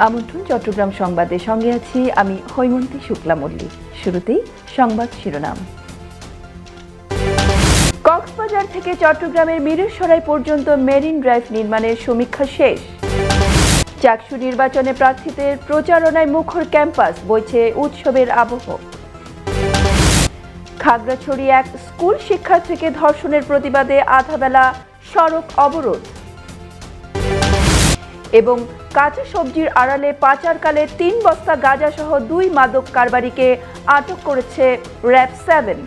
আমন্ত্রণ চট্টগ্রাম সংবাদে, সঙ্গে আছি আমি হৈমন্তী শুক্লা মল্লিক। শুরুতেই সংবাদ শিরোনাম। কক্সবাজার থেকে চট্টগ্রামের মিরসরাই পর্যন্ত মেরিন ড্রাইভ নির্মাণের সমীক্ষা শেষ। চাকসু নির্বাচনে প্রার্থীদের প্রচারণায় মুখর ক্যাম্পাস, বইছে উৎসবের আবহ। খাগড়াছড়ি এক স্কুল শিক্ষার্থীকে ধর্ষণের প্রতিবাদে আধাবেলা সড়ক অবরোধ। এবং কাঁচা সবজির আড়ালে পাচারকালে ৩ বস্তা গাঁজাসহ ২ মাদক কারবারিকে আটক করেছে র্যাব 7।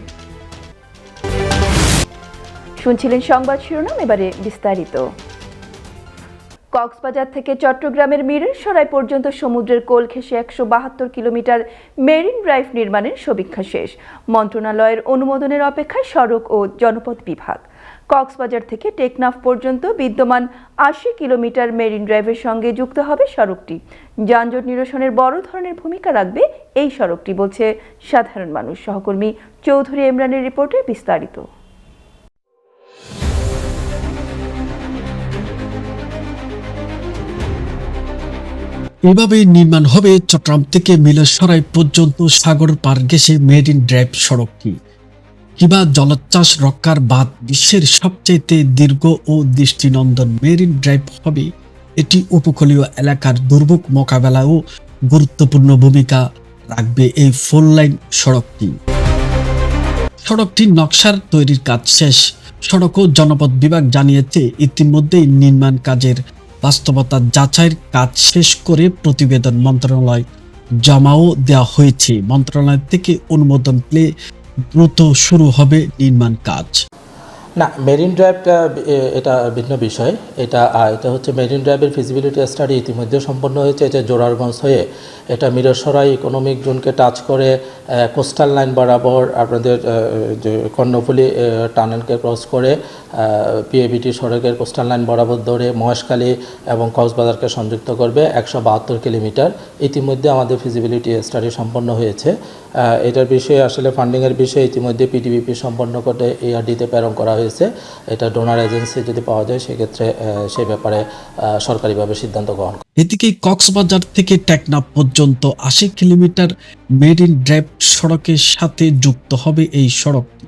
শুনছিলেন সংবাদ শিরোনাম, এবারে বিস্তারিত। কক্সবাজার থেকে চট্টগ্রামের মিরসরাই পর্যন্ত সমুদ্রের কোল ঘেঁষে ১৭২ কিলোমিটার মেরিন ড্রাইভ নির্মাণের সমীক্ষা শেষ। মন্ত্রণালয়ের অনুমোদনের অপেক্ষায় সড়ক ও জনপথ বিভাগ। কক্সবাজার থেকে টেকনাফ পর্যন্ত বিদ্যমান ৮০ কিলোমিটার মেরিন ড্রাইভের সঙ্গে যুক্ত হবে সড়কটি। যানজট নিরসনের বড় ধরনের ভূমিকা রাখবে এই সড়কটি, বলছে সাধারণ মানুষ। সহকর্মী চৌধুরী ইমরানের রিপোর্টে বিস্তারিত। এভাবেই নির্মাণ হবে চট্টগ্রাম থেকে মিরসরাই পর্যন্ত সাগর পার ঘেঁষে মেরিন ড্রাইভ সড়কটি। কিবা জলোচ্ছ্বাস রক্ষার বাদ বিশ্বের সবচাইতে দীর্ঘ ও দৃষ্টিনন্দন মেরিন ড্রাইভ হবে। এটি উপকূলীয় এলাকার দুর্ভোগ মোকাবেলায়ও গুরুত্বপূর্ণ ভূমিকা রাখবে এই 4 লাইন সড়কটি। সড়কটির নকশার তৈরির কাজ শেষ। সড়ক ও জনপথ বিভাগ জানিয়েছে ইতিমধ্যেই নির্মাণ কাজের বাস্তবতা যাচাইয়ের কাজ শেষ করে প্রতিবেদন মন্ত্রণালয় জমাও দেওয়া হয়েছে। মন্ত্রণালয় থেকে অনুমোদন পেলে দ্রুত শুরু হবে নির্মাণ কাজ। না, মেরিন ড্রাইভটা এটা ভিন্ন বিষয়। এটা হচ্ছে মেরিন ড্রাইভের ফিজিবিলিটি স্টাডি ইতিমধ্যে সম্পন্ন হয়েছে। এটা জোরারগঞ্জ হয়ে এটা মিরসরাই ইকোনমিক জোনকে টাচ করে কোস্টাল লাইন বরাবর আপনাদের যে কর্ণফুলী টানেলকে ক্রস করে পিএবিটি সড়কের কোস্টাল লাইন বরাবর ধরে মহেশখালী এবং কক্সবাজারকে সংযুক্ত করবে ১৭২ কিলোমিটার। ইতিমধ্যে আমাদের ফিজিবিলিটি স্টাডি সম্পন্ন হয়েছে। এটার বিষয়ে আসলে ফান্ডিংয়ের বিষয়ে ইতিমধ্যে পিডিবিপি সম্পন্ন করে এআরডিতে প্রেরণ করা হয়েছে। এটা ডোনার এজেন্সি যদি পাওয়া যায় সেক্ষেত্রে সেই ব্যাপারে সরকারিভাবে সিদ্ধান্ত গ্রহণ করে। এদিকে কক্সবাজার থেকে টেকনাফ পর্যন্ত ৮০ কিলোমিটার মেরিন ড্রাইভ সড়কের সাথে যুক্ত হবে এই সড়কটি।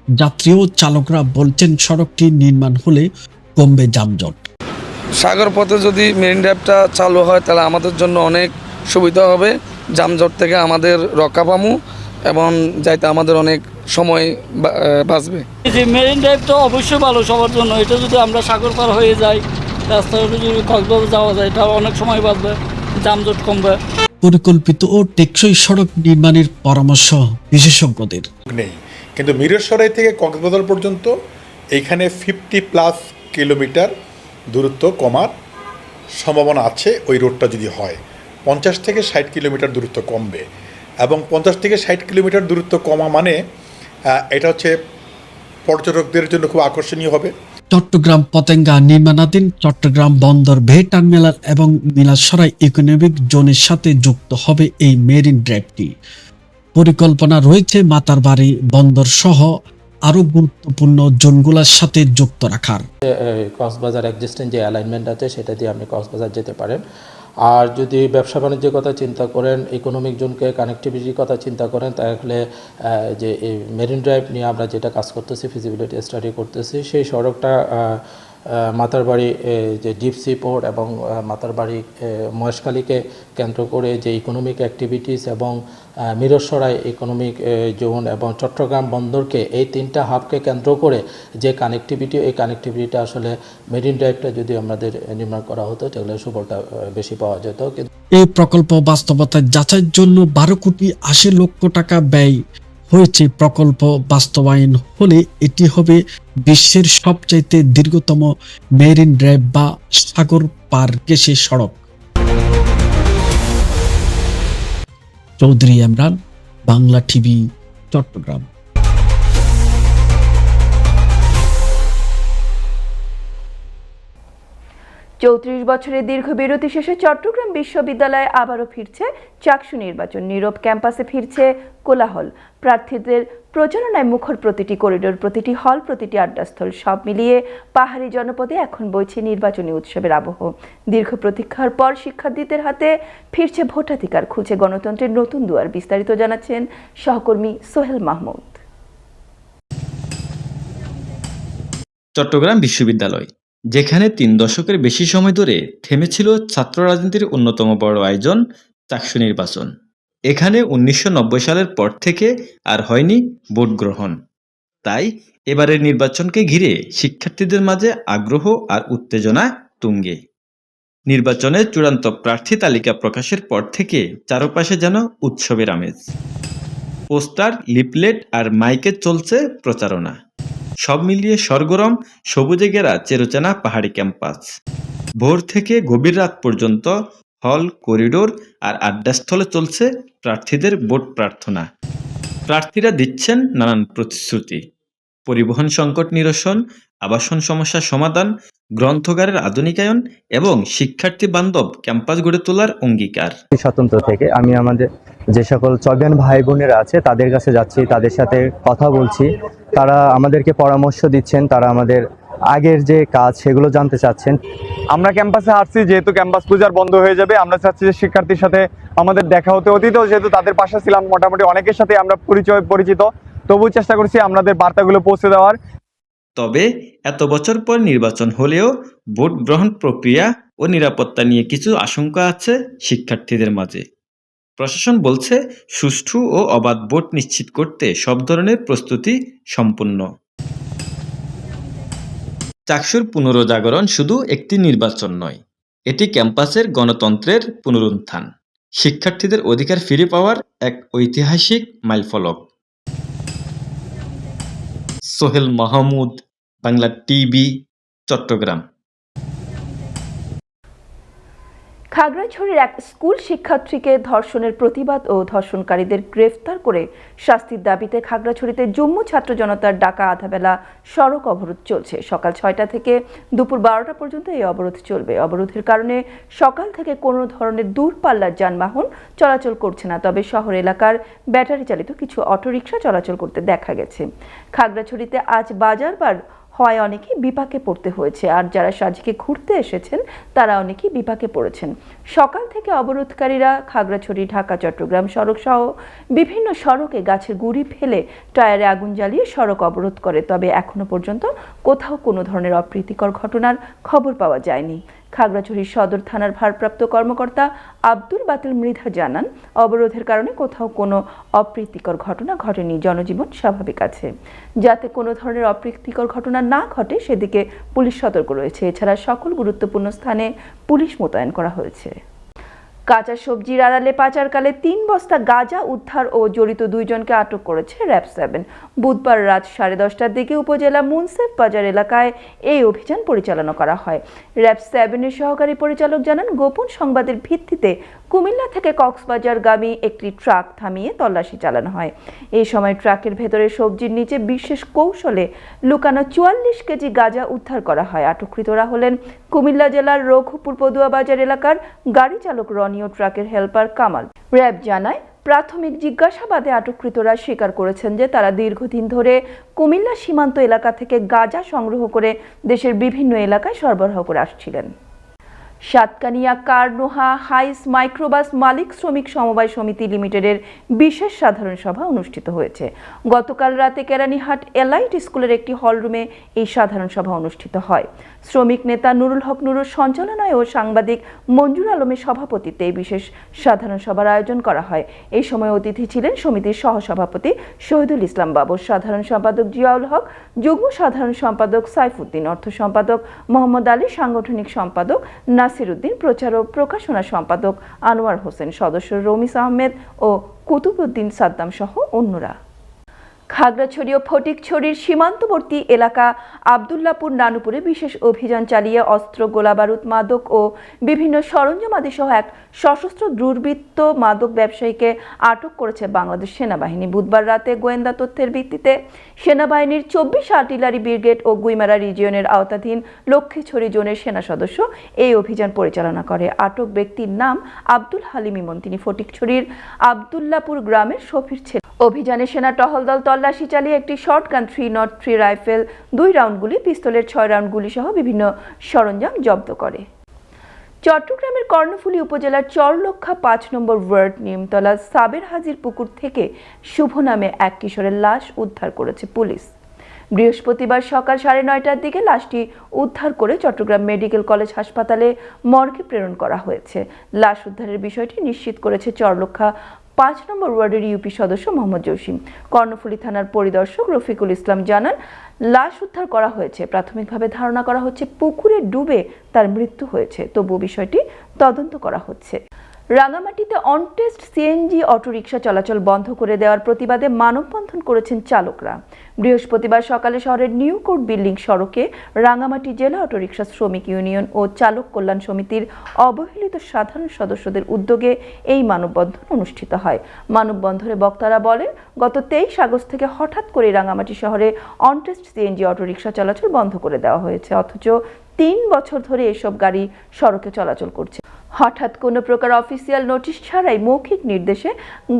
যাত্রী ও চালকরা বলছেন সড়কটি নির্মাণ হলে কমবে যানজট। সাগর পথে যদি মেরিন ড্রাইভটা চালু হয় তাহলে আমাদের জন্য অনেক সুবিধা হবে। যানজট থেকে আমাদের রক্ষা পামু এবং যাইতে আমাদের অনেক সময় বাঁচবে। যে মেরিন ড্রাইভ তো অবশ্যই ভালো সবার জন্য। এটা যদি আমরা সাগর পার হয়ে যাই, রাস্তায় যদি কক্সবাজার যাওয়া যায়, এটা অনেক সময় বাঁচবে, যানজট কমবে। পরিকল্পিত ও টেকসই সড়ক নির্মাণের পরামর্শ বিশেষজ্ঞদের নেই, কিন্তু মিরসরাই থেকে কক্সবাজার পর্যন্ত এইখানে 50+ কিলোমিটার দূরত্ব কমার সম্ভাবনা আছে। ওই রোডটা যদি হয় 50 থেকে 60 কিলোমিটার দূরত্ব কমবে, এবং 50 থেকে 60 কিলোমিটার দূরত্ব কমা মানে এটা হচ্ছে পর্যটকদের জন্য খুব আকর্ষণীয় হবে। চট্টগ্রাম পতেঙ্গা নির্মাণাধীন চট্টগ্রাম বন্দর বে টার্মিনাল এবং মিরসরাই ইকোনমিক জোনের সাথে যুক্ত হবে এই মেরিন ড্রাইভটি। পরিকল্পনা রয়েছে মাতারবাড়ি বন্দর সহ আরও গুরুত্বপূর্ণ জোনগুলোর সাথে যুক্ত রাখার। কক্সবাজার এক্সিস্টেন্ট যে অ্যালাইনমেন্ট আছে সেটা দিয়ে আপনি কক্সবাজার যেতে পারেন। আর যদি ব্যবসা বাণিজ্যের কথা চিন্তা করেন, ইকোনমিক জোনকে কানেক্টিভিটির কথা চিন্তা করেন, তাহলে যে এই মেরিন ড্রাইভ নিয়ে আমরা যেটা কাজ করতেছি, ফিজিবিলিটি স্টাডি করতেছি, সেই সড়কটা মাতারবাড়ি যে ডিপ সি পোর্ট এবং মাতারবাড়ি মহেশখালীকে কেন্দ্র করে যে ইকোনমিক অ্যাক্টিভিটিস এবং মিরসরাই ইকোনমিক জোন এবং চট্টগ্রাম বন্দরকে, এই 3টা হাবকে কেন্দ্র করে যে কানেক্টিভিটি, এই কানেক্টিভিটিটা আসলে মেরিন ড্রাইভটা যদি আমাদের নির্মাণ করা হতো তাহলে সুফলটা বেশি পাওয়া যেত। এই প্রকল্প বাস্তবতা যাচাইয়ের জন্য 12 কোটি 80 লক্ষ টাকা ব্যয় হয়েছে। প্রকল্প বাস্তবায়ন হলে এটি হবে বিশ্বের সবচাইতে দীর্ঘতম মেরিন ড্রাইভ বা সাগর পার ঘেঁষে সড়ক। চৌধুরী ইমরান, বাংলা টিভি, চট্টগ্রাম। ৩৪ বছরের দীর্ঘ বিরতি শেষে চট্টগ্রাম বিশ্ববিদ্যালয়ে আবারও ফিরছে চাকসু নির্বাচন। নীরব ক্যাম্পাসে ফিরছে কোলাহল। প্রার্থীদের প্রচারণায় মুখর প্রতিটি করিডোর, প্রতিটি হল, প্রতিটি আড্ডাস্থল সব মিলিয়ে পাহাড়ি জনপদে এখন বইছে নির্বাচনী উৎসবের আবহ। দীর্ঘ প্রতীক্ষার পর শিক্ষার্থীদের হাতে ফিরছে ভোটাধিকার, খুলছে গণতন্ত্রের নতুন দুয়ার। বিস্তারিত জানাচ্ছেন সহকর্মী সোহেল মাহমুদ। চট্টগ্রাম বিশ্ববিদ্যালয়, যেখানে 3 দশকের বেশি সময় ধরে থেমেছিল ছাত্র রাজনীতির অন্যতম বড় আয়োজন চাকসু নির্বাচন। এখানে 1990 সালের পর থেকে আর হয়নি ভোট গ্রহণ। তাই এবারের নির্বাচনকে ঘিরে শিক্ষার্থীদের মাঝে আগ্রহ আর উত্তেজনা তুঙ্গে। নির্বাচনের চূড়ান্ত প্রার্থী তালিকা প্রকাশের পর থেকে চারপাশে যেন উৎসবের আমেজ। পোস্টার, লিফলেট আর মাইকে চলছে প্রচারণা। সব মিলিয়ে সরগরম সবুজে ঘেরা চেরোচেনা পাহাড়ি ক্যাম্পাস। ভোর থেকে গভীর রাত পর্যন্ত হল, করিডোর আর আড্ডাস্থলে চলছে প্রার্থীদের ভোট প্রার্থনা। প্রার্থীরা দিচ্ছেন নানান প্রতিশ্রুতি: পরিবহন সংকট নিরসন, আবাসন সমস্যার সমাধান, গ্রন্থাগারের আধুনিকায়ন এবং শিক্ষার্থী বান্ধব ক্যাম্পাস গড়ে তোলার অঙ্গীকার। স্বতন্ত্র থেকে আমি আমাদের যে সকল চয়গান ভাই বোনেরা আছে তাদের কাছে যাচ্ছি, তাদের সাথে কথা বলছি। তারা আমাদেরকে পরামর্শ দিচ্ছেন, তারা আমাদের আগের যে কাজ সেগুলো জানতে চাচ্ছেন। আমরা ক্যাম্পাসে আসছি যেহেতু ক্যাম্পাস পূজার বন্ধ হয়ে যাবে, আমরা চাচ্ছি যে শিক্ষার্থীর সাথে আমাদের দেখা হতে। অতীতেও যেহেতু তাদের পাশে ছিলাম, মোটামুটি অনেকের সাথে আমরা পরিচিত, তবু চেষ্টা করছি আমাদের বার্তাগুলো পৌঁছে দেওয়ার। তবে এত বছর পর নির্বাচন হলেও ভোট গ্রহণ প্রক্রিয়া ও নিরাপত্তা নিয়ে কিছু আশঙ্কা আছে শিক্ষার্থীদের মাঝে। প্রশাসন বলছে সুষ্ঠু ও অবাধ ভোট নিশ্চিত করতে সব ধরনের প্রস্তুতি সম্পূর্ণ। চাকসুর পুনরজাগরণ শুধু একটি নির্বাচন নয়, এটি ক্যাম্পাসের গণতন্ত্রের পুনরুত্থান, শিক্ষার্থীদের অধিকার ফিরে পাওয়ার এক ঐতিহাসিক মাইলফলক। সোহেল মাহমুদ, বাংলা টিভি, চট্টগ্রাম। খাগড়াছড়ির এক স্কুল শিক্ষার্থীকে ধর্ষণের প্রতিবাদ ও ধর্ষণকারীদের গ্রেফতার করে শাস্তির দাবিতে খাগড়াছড়িতে জম্মু ছাত্র জনতার ডাকা আধাবেলা সড়ক অবরোধ চলছে। সকাল 6টা থেকে দুপুর 12টা পর্যন্ত এই অবরোধ চলবে। অবরোধের কারণে সকাল থেকে কোনো ধরনের দূরপাল্লার যানবাহন চলাচল করছে না, তবে শহর এলাকার ব্যাটারি চালিত কিছু অটোরিকশা চলাচল করতে দেখা গেছে। খাগড়াছড়িতে আজ বাজারবার হয় অনেকেই বিপাকে পড়তে হয়েছে, আর যারা সাজিকে ঘুরতে এসেছেন তারা অনেকেই বিপাকে পড়েছেন। সকাল থেকে অবরোধকারীরা খাগড়াছড়ি ঢাকা চট্টগ্রাম সড়ক সহ বিভিন্ন সড়কে গাছের গুঁড়ি ফেলে টায়ারে আগুন জ্বালিয়ে সড়ক অবরোধ করে, তবে এখনো পর্যন্ত কোথাও কোনো ধরনের অপ্রীতিকর ঘটনার খবর পাওয়া যায়নি। খাগড়াছড়ি সদর থানার ভারপ্রাপ্ত কর্মকর্তা আব্দুল বাতিল মৃধা জানান, অবরোধের কারণে কোথাও কোনো অপ্রীতিকর ঘটনা ঘটেনি, জনজীবন স্বাভাবিক আছে। যাতে কোনো ধরনের অপ্রীতিকর ঘটনা না ঘটে সেদিকে পুলিশ সতর্ক রয়েছে। এছাড়া সকল গুরুত্বপূর্ণ স্থানে পুলিশ মোতায়েন করা হয়েছে। কাঁচা সবজির আড়ালে পাচারকালে 3 বস্তা গাঁজা উদ্ধার ও জড়িত 2 জনকে আটক করেছে র‍্যাব 7। বুধবার রাত 10:30টার দিকে উপজেলা মুন্সেফ বাজার এলাকায় এই অভিযান পরিচালনা করা হয়। র‍্যাব 7-এর সহকারী পরিচালক জানান, গোপন সংবাদের ভিত্তিতে কুমিল্লা থেকে কক্সবাজারগামী একটি ট্রাক থামিয়ে তল্লাশি চালানো হয়। এই সময় ট্রাকের ভেতরে সবজির নিচে বিশেষ কৌশলে লুকানো 44 কেজি গাঁজা উদ্ধার করা হয়। আটককৃতরা হলেন কুমিল্লা জেলার রঘুপুর পদুয়া বাজার এলাকার গাড়ি চালক রনি ও ট্রাকের হেল্পার কামাল। র‍্যাব জানায়, প্রাথমিক জিজ্ঞাসাবাদে আটককৃতরা স্বীকার করেছেন যে তারা দীর্ঘদিন ধরে কুমিল্লা সীমান্ত এলাকা থেকে গাঁজা সংগ্রহ করে দেশের বিভিন্ন এলাকায় সরবরাহ করে আসছিলেন। সাতকানিয়া কারনোহা হাইস মাইক্রোবাস মালিক শ্রমিক সমবায় সমিতি লিমিটেডের বিশেষ সাধারণ সভা অনুষ্ঠিত হয়েছে। গতকাল রাতে কেরানীহাট এলাইট স্কুলের একটি হলরুমে এই সাধারণ সভা অনুষ্ঠিত হয়। শ্রমিক নেতা নুরুল হক নুরুর সঞ্চালনায় ও সাংবাদিক মঞ্জুর আলমের সভাপতিত্বে এই বিশেষ সাধারণ সভার আয়োজন করা হয়। এই সময় অতিথি ছিলেন সমিতির সহসভাপতি শহীদুল ইসলাম বাবু, সাধারণ সম্পাদক জিয়াউল হক, যুগ্ম সাধারণ সম্পাদক সাইফুদ্দিন, অর্থ সম্পাদক মোহাম্মদ আলী, সাংগঠনিক সম্পাদক নাসির উদ্দিন, প্রচার ও প্রকাশনা সম্পাদক আনোয়ার হোসেন, সদস্য রমিস আহমেদ ও কুতুবউদ্দিন সাদ্দাম সহ অন্যরা। খাগড়াছড়ি ও ফটিকছড়ির সীমান্তবর্তী এলাকা আবদুল্লাপুর নানুপুরে বিশেষ অভিযান চালিয়ে অস্ত্র, গোলাবারুদ, মাদক ও বিভিন্ন সরঞ্জামাদি সহ এক সশস্ত্র দুর্বৃত্ত মাদক ব্যবসায়ীকে আটক করেছে বাংলাদেশ সেনাবাহিনী। বুধবার রাতে গোয়েন্দা তথ্যের ভিত্তিতে সেনাবাহিনীর 24 আর্টিলারি ব্রিগেড ও গুইমারা রিজিয়নের আওতাধীন লক্ষ্মীছড়ি জোনের সেনা সদস্য এই অভিযান পরিচালনা করে। আটক ব্যক্তির নাম আব্দুল হালিম ইমন। তিনি ফটিকছড়ির আবদুল্লাপুর গ্রামের শফির ছেলে। অভিযানে সেনা টহল দল তল্লাশি চালিয়ে একটি শর্টগান 303 রাইফেল, 2 রাউন্ড গুলি, পিস্তলের 6 রাউন্ড গুলি সহ বিভিন্ন সরঞ্জাম জব্দ করে। চট্টগ্রামের কর্ণফুলী উপজেলার চরলক্ষা 5 নম্বর ওয়ার্ড নিমতলা সাবের হাজির পুকুর থেকে শুভ নামে এক কিশোরের লাশ উদ্ধার করেছে পুলিশ। বৃহস্পতিবার সকাল 9:30টার দিকে লাশটি উদ্ধার করে চট্টগ্রাম মেডিকেল কলেজ হাসপাতালে মর্গে প্রেরণ করা হয়েছে। লাশ উদ্ধারের বিষয়টি নিশ্চিত করেছে চরলক্ষা 5 নম্বর ওয়ার্ডের ইউপি সদস্য মোহাম্মদ জসিম। কর্ণফুলী থানার পরিদর্শক রফিকুল ইসলাম জানান, লাশ উদ্ধার করা হয়েছে। প্রাথমিকভাবে ধারণা করা হচ্ছে পুকুরে ডুবে তার মৃত্যু হয়েছে, তবুও বিষয়টি তদন্ত করা হচ্ছে। রাঙামাটিতে অনটেস্ট সিএনজি অটোরিকশা চলাচল বন্ধ করে দেওয়ার প্রতিবাদে মানববন্ধন করেছেন চালকরা। বৃহস্পতিবার সকালে শহরের নিউ কোর্ট বিল্ডিং সড়কে রাঙামাটি জেলা অটোরিকশা শ্রমিক ইউনিয়ন ও চালক কল্যাণ সমিতির অবহেলিত সাধারণ সদস্যদের উদ্যোগে এই মানববন্ধন অনুষ্ঠিত হয়। মানববন্ধনে বক্তারা বলেন, গত 23 আগস্ট থেকে হঠাৎ করে রাঙামাটি শহরে অনটেস্ট সিএনজি অটোরিকশা চলাচল বন্ধ করে দেওয়া হয়েছে, অথচ 3 বছর ধরে এসব গাড়ি সড়কে চলাচল করছে। হঠাৎ কোনো প্রকার অফিসিয়াল নোটিশ ছাড়াই মৌখিক নির্দেশে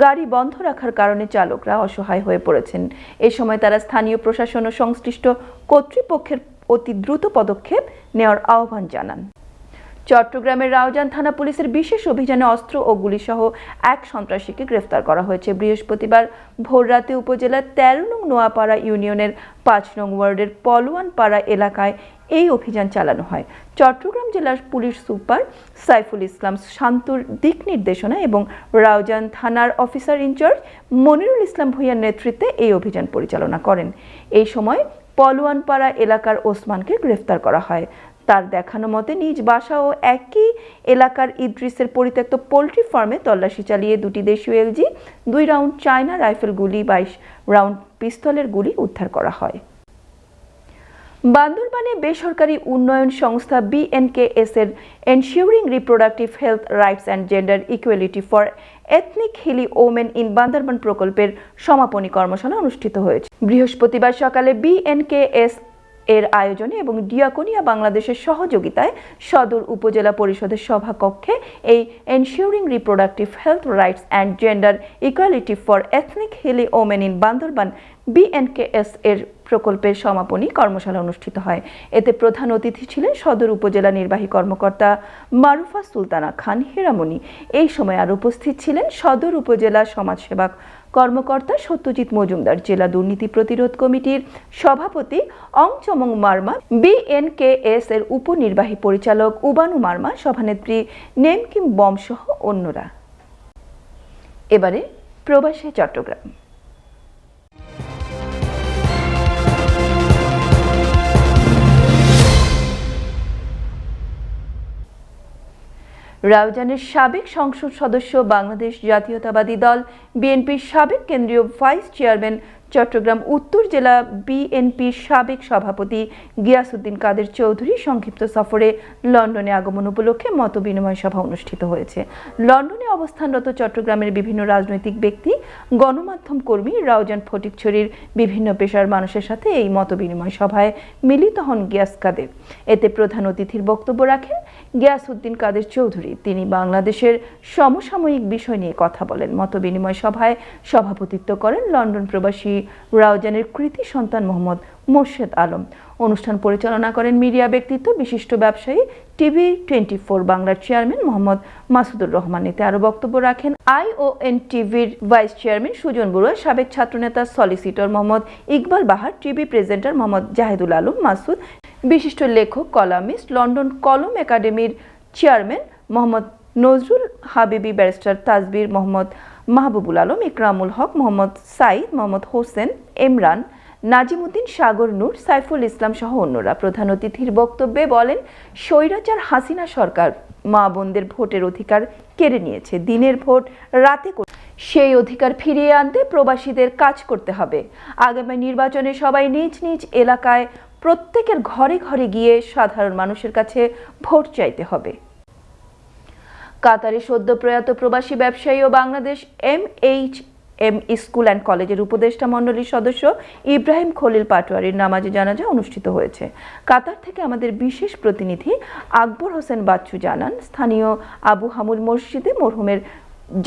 গাড়ি বন্ধ রাখার কারণে চালকরা অসহায় হয়ে পড়েছেন। এ সময় তারা স্থানীয় প্রশাসন ও সংশ্লিষ্ট কর্তৃপক্ষের অতি দ্রুত পদক্ষেপ নেওয়ার আহ্বান জানান। চট্টগ্রামের রাউজান থানা পুলিশের বিশেষ অভিযানে অস্ত্র ও গুলিসহ এক সন্ত্রাসীকে গ্রেফতার করা হয়েছে। বৃহস্পতিবার ভোররাতে উপজেলার 13 নং নোয়াপাড়া ইউনিয়নের 5 নং ওয়ার্ডের পলোয়ানপাড়া এলাকায় এই অভিযান চালানো হয়। চট্টগ্রাম জেলার পুলিশ সুপার সাইফুল ইসলাম শান্তুর দিক নির্দেশনা এবং রাউজান থানার অফিসার ইনচার্জ মনিরুল ইসলাম ভূঁইয়ার নেতৃত্বে এই অভিযান পরিচালনা করেন। এই সময় পলোয়ানপাড়া এলাকার ওসমানকে গ্রেফতার করা হয়। তার দেখানো মতে নিজ বাসা ও একই এলাকার ইদ্রিসের পরিত্যক্ত পোল্ট্রি ফার্মে তল্লাশি চালিয়ে 2টি দেশীয় এলজি, 2 রাউন্ড চায়না রাইফেল গুলি, 22 রাউন্ড পিস্তলের গুলি উদ্ধার করা হয়। বান্দরবানে বেসরকারি উন্নয়ন সংস্থা BNKS এর ensuring reproductive health rights and gender equality for ethnic hilly women in Bandarban প্রকল্পের সমাপনী কর্মশালা অনুষ্ঠিত হয়েছে। বৃহস্পতিবার সকালে BNKS এর আয়োজনে এবং ডিয়াকোনিয়া বাংলাদেশের সহযোগিতায় সদর উপজেলা পরিষদের সভাকক্ষে এই ensuring reproductive health rights and gender equality for ethnic hilly women in Bandarban BNKS এর প্রকল্পের সমাপনী কর্মশালা অনুষ্ঠিত হয়। এতে প্রধান অতিথি ছিলেন সদর উপজেলা নির্বাহী কর্মকর্তা মারুফা সুলতানা খান হীরামণি। এই সময় আর উপস্থিত ছিলেন সদর উপজেলা সমাজসেবা কর্মকর্তা সত্যজিৎ মজুমদার, জেলা দুর্নীতি প্রতিরোধ কমিটির সভাপতি অংচমং মার্মা, BNKS এর উপনির্বাহী পরিচালক উবানু মার্মা, সভানেত্রী নেমকিম বম সহ অন্যরা। এবারে প্রবাসী চট্টগ্রাম। রাউজানের সাবেক সংসদ সদস্য, বাংলাদেশ জাতীয়তাবাদী দল বিএনপির সাবেক কেন্দ্রীয় ভাইস চেয়ারম্যান, চট্টগ্রাম উত্তর জেলা বিএনপির সাবেক সভাপতি গিয়াসউদ্দিন কাদের চৌধুরী সংক্ষিপ্ত সফরে লন্ডনে আগমন উপলক্ষে মতবিনিময় সভা অনুষ্ঠিত হয়েছে। লন্ডনে অবস্থানরত চট্টগ্রামের বিভিন্ন রাজনৈতিক ব্যক্তি, গণমাধ্যম কর্মী, রাউজান ফটিকছড়ির বিভিন্ন পেশার মানুষের সাথে এই মতবিনিময় সভায় মিলিত হন গিয়াস কাদের। এতে প্রধান অতিথির বক্তব্য রাখেন গিয়াসউদ্দিন কাদের চৌধুরী। তিনি বাংলাদেশের সমসাময়িক বিষয় নিয়ে কথা বলেন। মতবিনিময় সভায় সভাপতিত্ব করেন লন্ডন প্রবাসী রাউজানের কৃতি সন্তান মোহাম্মদ মোর্শেদ আলম। অনুষ্ঠান পরিচালনা করেন মিডিয়া ব্যক্তিত্ব, বিশিষ্ট ব্যবসায়ী, TV24 বাংলার চেয়ারম্যান মোহাম্মদ মাসুদুর রহমান। এতে আরও বক্তব্য রাখেন ION টিভির ভাইস চেয়ারম্যান সুজন বড়ুয়া, সাবেক ছাত্রনেতা সলিসিটর মোহাম্মদ ইকবাল বাহার, টিভি প্রেজেন্টার মোহাম্মদ জাহিদুল আলম মাসুদ, বিশিষ্ট লেখক, কলামিস্ট, লন্ডন কলম একাডেমির চেয়ারম্যান মোহাম্মদ নজরুল হাবিবি, ব্যারিস্টার তাজবির, মোহাম্মদ মাহবুবুল আলম, ইকরামুল হক, মোহাম্মদ সাইদ, মোহাম্মদ হোসেন, ইমরান, নাজিমুদ্দিন, সাগর নূর, সাইফুল ইসলাম সহ অন্যরা। প্রধান অতিথির বক্তব্যে বলেন, স্বৈরাচার হাসিনা সরকার মা বোনদের ভোটের অধিকার কেড়ে নিয়েছে। দিনের ভোট রাতে সেই অধিকার ফিরিয়ে আনতে প্রবাসীদের কাজ করতে হবে। আগামী নির্বাচনে সবাই নিজ নিজ এলাকায় প্রত্যেকের ঘরে ঘরে গিয়ে সাধারণ মানুষের কাছে ভোট চাইতে হবে। কাতারে সদ্য প্রয়াত প্রবাসী ব্যবসায়ী ও বাংলাদেশ MHM স্কুল অ্যান্ড কলেজের উপদেষ্টা মণ্ডলীর সদস্য ইব্রাহিম খলিল পাটোয়ারির নামাজে জানাজা অনুষ্ঠিত হয়েছে। কাতার থেকে আমাদের বিশেষ প্রতিনিধি আকবর হোসেন বাচ্চু জানান, স্থানীয় আবু হামুল মসজিদে মরহুমের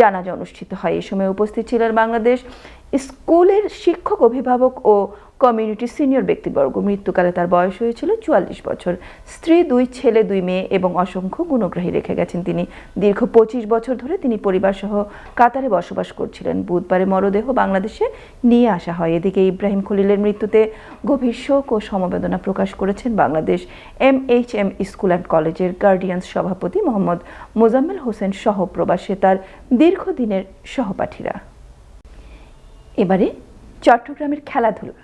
জানাজা অনুষ্ঠিত হয়। এই সময় উপস্থিত ছিলেন বাংলাদেশ স্কুলের শিক্ষক, অভিভাবক ও কমিউনিটি সিনিয়র ব্যক্তিবর্গ। মৃত্যুকালে তার বয়স হয়েছিল 44 বছর। স্ত্রী, 2 ছেলে, 2 মেয়ে এবং অসংখ্য গুণগ্রাহী রেখে গেছেন তিনি। দীর্ঘ 25 বছর ধরে তিনি পরিবারসহ কাতারে বসবাস করছিলেন। বুধবারে মরদেহ বাংলাদেশে নিয়ে আসা হয়। এদিকে ইব্রাহিম খলিলের মৃত্যুতে গভীর শোক ও সমবেদনা প্রকাশ করেছেন বাংলাদেশ MHM স্কুল অ্যান্ড কলেজের গার্ডিয়ান্স সভাপতি মোহাম্মদ মোজাম্মেল হোসেন সহ প্রবাসে তার দীর্ঘদিনের সহপাঠীরা। এবারে চট্টগ্রামের খেলাধুলা।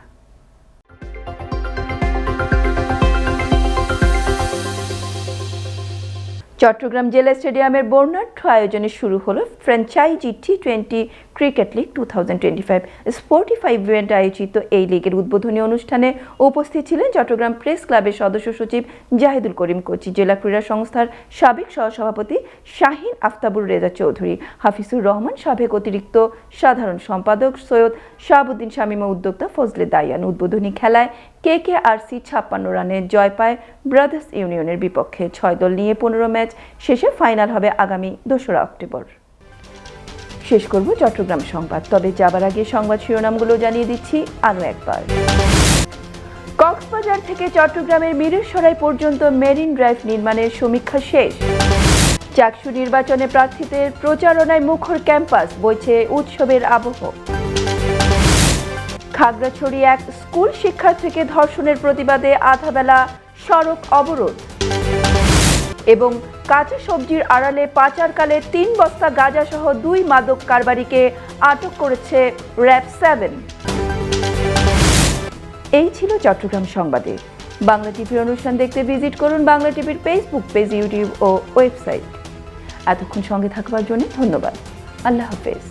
চট্টগ্রাম জেলা স্টেডিয়ামের বর্ণাঢ্য আয়োজনে শুরু হলো franchise T20 cricket league 2025। Sportify event আয়োজিত এই লিগের উদ্বোধনী অনুষ্ঠানে উপস্থিত ছিলেন চট্টগ্রাম প্রেস ক্লাবের সদস্য সচিব জাহিদুল করিম কোচি, জেলা ক্রীড়া সংস্থার সাবেক সহসভাপতি শাহিন আফতাবুর রেজা চৌধুরী, হাফিজুর রহমান, সাবেক অতিরিক্ত সাধারণ সম্পাদক সৈয়দ শাহাবুদ্দিন শামীম ও উদ্যোক্তা ফজলে দায়ান। উদ্বোধনী খেলায় KKRC 56 রানে জয় পায় ব্রাদার্স ইউনিয়নের বিপক্ষে। 6 দল নিয়ে 15 ম্যাচ শেষে ফাইনাল হবে আগামী 2রা অক্টোবর। শেষ করব চট্টগ্রাম সংবাদ, তবে যাবার আগে সংবাদ শিরোনামগুলো জানিয়ে দিচ্ছি আরও একবার। কক্সবাজার থেকে চট্টগ্রামের মিরসরাই পর্যন্ত মেরিন ড্রাইভ নির্মাণের সমীক্ষা শেষ। চাকসু নির্বাচনে প্রার্থীদের প্রচারণায় মুখর ক্যাম্পাস, বইছে উৎসবের আবহ। খাগড়াছড়ি এক স্কুল শিক্ষার্থীকে ধর্ষণের প্রতিবাদে আধাবেলা সড়ক অবরোধ। এবং কাঁচা সবজির আড়ালে পাচারকালে 3 বস্তা গাঁজাসহ 2 মাদক কারবারিকে আটক করেছে র্যাব 7। এই ছিল চট্টগ্রাম সংবাদে। বাংলা টিভির অনুষ্ঠান দেখতে ভিজিট করুন বাংলা টিভির ফেসবুক পেজ, ইউটিউব ও ওয়েবসাইট। এতক্ষণ সঙ্গে থাকবার জন্য ধন্যবাদ। আল্লাহ হাফেজ।